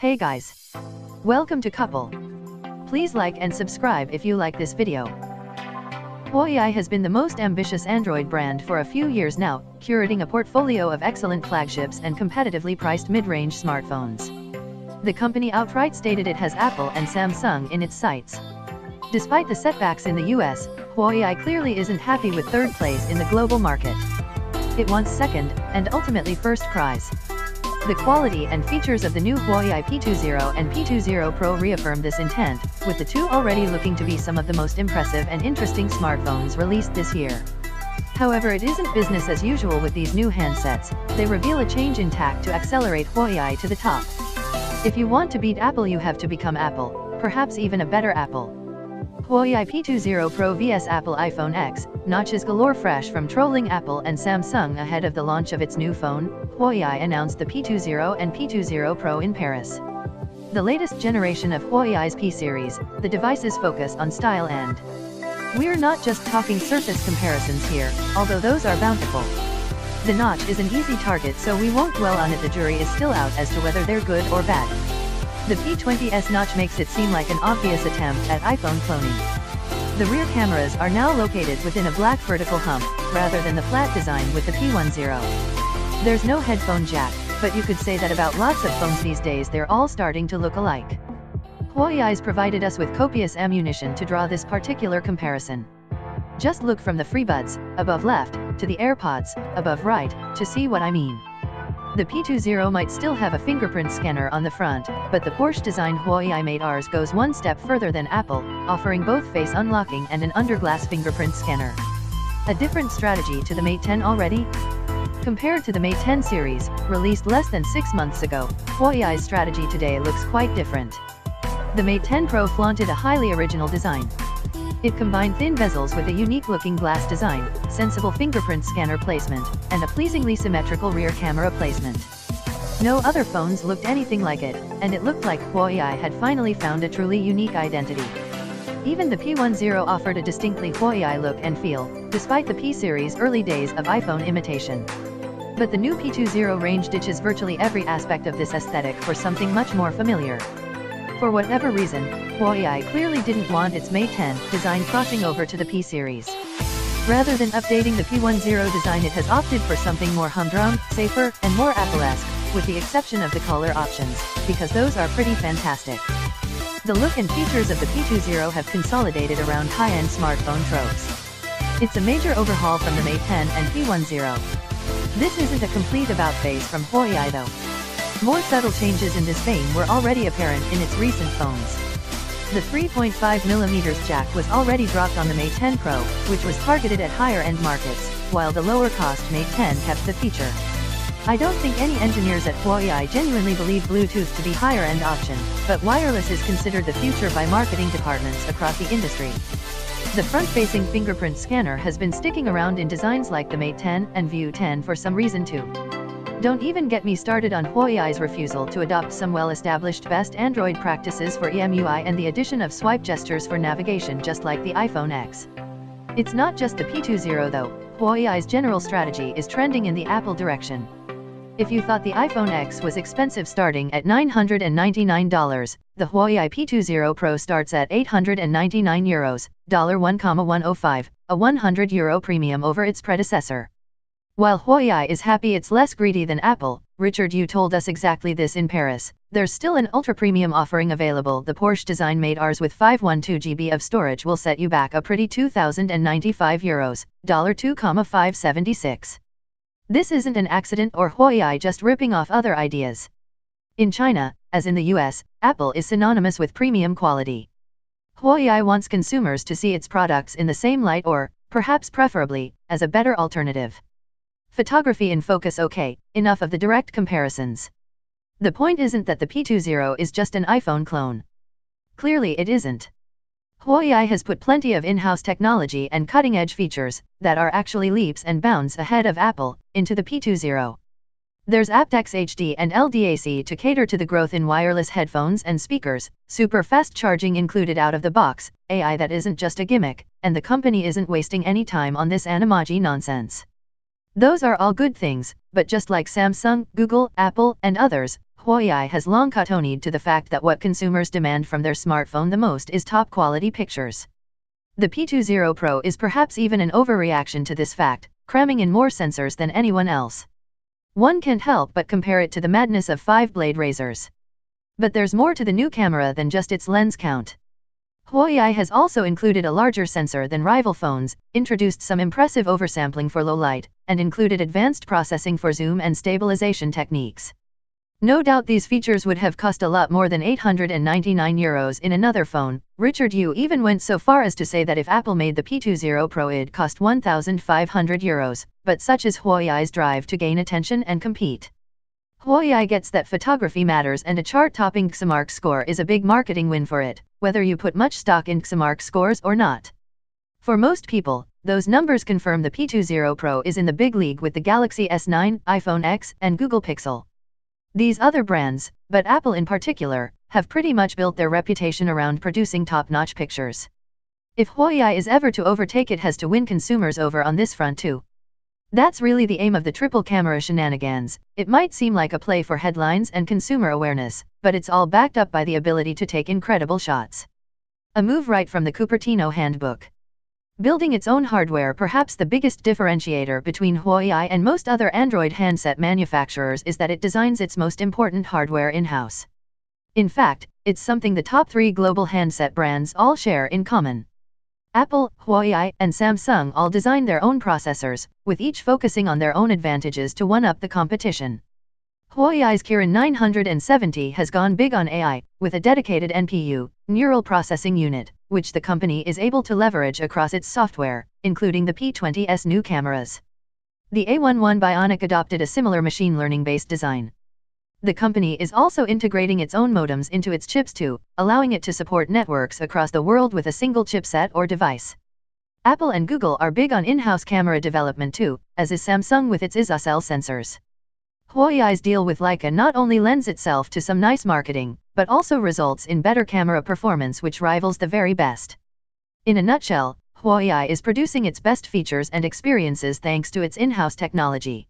Hey guys! Welcome to Couple. Please like and subscribe if you like this video. Huawei has been the most ambitious Android brand for a few years now, curating a portfolio of excellent flagships and competitively priced mid-range smartphones. The company outright stated it has Apple and Samsung in its sights. Despite the setbacks in the US, Huawei clearly isn't happy with third place in the global market. It wants second, and ultimately first prize. The quality and features of the new Huawei P20 and P20 Pro reaffirm this intent, with the two already looking to be some of the most impressive and interesting smartphones released this year. However, it isn't business as usual with these new handsets. They reveal a change in tack to accelerate Huawei to the top. If you want to beat Apple, you have to become Apple, perhaps even a better Apple. Huawei P20 Pro vs Apple iPhone X, notches galore. Fresh from trolling Apple and Samsung ahead of the launch of its new phone, Huawei announced the P20 and P20 Pro in Paris. The latest generation of Huawei's P series, the devices focus on style and we're not just talking surface comparisons here, although those are bountiful. The notch is an easy target, so we won't dwell on it. The jury is still out as to whether they're good or bad. The P20's notch makes it seem like an obvious attempt at iPhone cloning. The rear cameras are now located within a black vertical hump, rather than the flat design with the P10. There's no headphone jack, but you could say that about lots of phones these days. They're all starting to look alike. Huawei's provided us with copious ammunition to draw this particular comparison. Just look from the FreeBuds, above left, to the AirPods, above right, to see what I mean. The P20 might still have a fingerprint scanner on the front, but the Porsche-designed Huawei Mate Rs goes one step further than Apple, offering both face unlocking and an under-glass fingerprint scanner. A different strategy to the Mate 10 already? Compared to the Mate 10 series, released less than 6 months ago, Huawei's strategy today looks quite different. The Mate 10 Pro flaunted a highly original design. It combined thin bezels with a unique-looking glass design, sensible fingerprint scanner placement, and a pleasingly symmetrical rear camera placement. No other phones looked anything like it, and it looked like Huawei had finally found a truly unique identity. Even the P10 offered a distinctly Huawei look and feel, despite the P series' early days of iPhone imitation. But the new P20 range ditches virtually every aspect of this aesthetic for something much more familiar. For whatever reason, Huawei clearly didn't want its Mate 10 design crossing over to the P series. Rather than updating the P10 design, it has opted for something more humdrum, safer, and more Apple-esque, with the exception of the color options, because those are pretty fantastic. The look and features of the P20 have consolidated around high-end smartphone tropes. It's a major overhaul from the Mate 10 and P10. This isn't a complete about-face from Huawei though. More subtle changes in this vein were already apparent in its recent phones. The 3.5mm jack was already dropped on the Mate 10 Pro, which was targeted at higher-end markets, while the lower-cost Mate 10 kept the feature. I don't think any engineers at Huawei genuinely believe Bluetooth to be higher-end option, but wireless is considered the future by marketing departments across the industry. The front-facing fingerprint scanner has been sticking around in designs like the Mate 10 and View 10 for some reason too. Don't even get me started on Huawei's refusal to adopt some well-established best Android practices for EMUI and the addition of swipe gestures for navigation just like the iPhone X. It's not just the P20 though. Huawei's general strategy is trending in the Apple direction. If you thought the iPhone X was expensive starting at $999, the Huawei P20 Pro starts at €899, $1,105, a €100 premium over its predecessor. While Huawei is happy it's less greedy than Apple, Richard Yu told us exactly this in Paris, there's still an ultra-premium offering available. The Porsche-designed Mate Rs with 512GB of storage will set you back a pretty €2,095, $2,576. This isn't an accident or Huawei just ripping off other ideas. In China, as in the US, Apple is synonymous with premium quality. Huawei wants consumers to see its products in the same light or, perhaps preferably, as a better alternative. Photography in focus. Okay, enough of the direct comparisons. The point isn't that the P20 is just an iPhone clone. Clearly it isn't. Huawei has put plenty of in-house technology and cutting-edge features, that are actually leaps and bounds ahead of Apple, into the P20. There's aptX HD and LDAC to cater to the growth in wireless headphones and speakers, super fast charging included out of the box, AI that isn't just a gimmick, and the company isn't wasting any time on this animoji nonsense. Those are all good things, but just like Samsung, Google, Apple, and others, Huawei has long kowtowed to the fact that what consumers demand from their smartphone the most is top-quality pictures. The P20 Pro is perhaps even an overreaction to this fact, cramming in more sensors than anyone else. One can't help but compare it to the madness of 5-blade razors. But there's more to the new camera than just its lens count. Huawei has also included a larger sensor than rival phones, introduced some impressive oversampling for low light, and included advanced processing for zoom and stabilization techniques. No doubt these features would have cost a lot more than €899 in another phone. Richard Yu even went so far as to say that if Apple made the P20 Pro it'd cost €1,500, but such is Huawei's drive to gain attention and compete. Huawei gets that photography matters and a chart-topping XMark score is a big marketing win for it, whether you put much stock in XMark scores or not. For most people, those numbers confirm the P20 Pro is in the big league with the Galaxy S9, iPhone X, and Google Pixel. These other brands, but Apple in particular, have pretty much built their reputation around producing top-notch pictures. If Huawei is ever to overtake, it has to win consumers over on this front too. That's really the aim of the triple camera shenanigans. It might seem like a play for headlines and consumer awareness, but it's all backed up by the ability to take incredible shots. A move right from the Cupertino handbook. Building its own hardware. Perhaps the biggest differentiator between Huawei and most other Android handset manufacturers is that it designs its most important hardware in-house. In fact, it's something the top 3 global handset brands all share in common. Apple, Huawei, and Samsung all design their own processors, with each focusing on their own advantages to one-up the competition. Huawei's Kirin 970 has gone big on AI, with a dedicated NPU, neural processing unit, which the company is able to leverage across its software, including the P20's new cameras. The A11 Bionic adopted a similar machine learning-based design. The company is also integrating its own modems into its chips too, allowing it to support networks across the world with a single chipset or device. Apple and Google are big on in-house camera development too, as is Samsung with its ISOCELL sensors. Huawei's deal with Leica not only lends itself to some nice marketing, but also results in better camera performance which rivals the very best. In a nutshell, Huawei is producing its best features and experiences thanks to its in-house technology.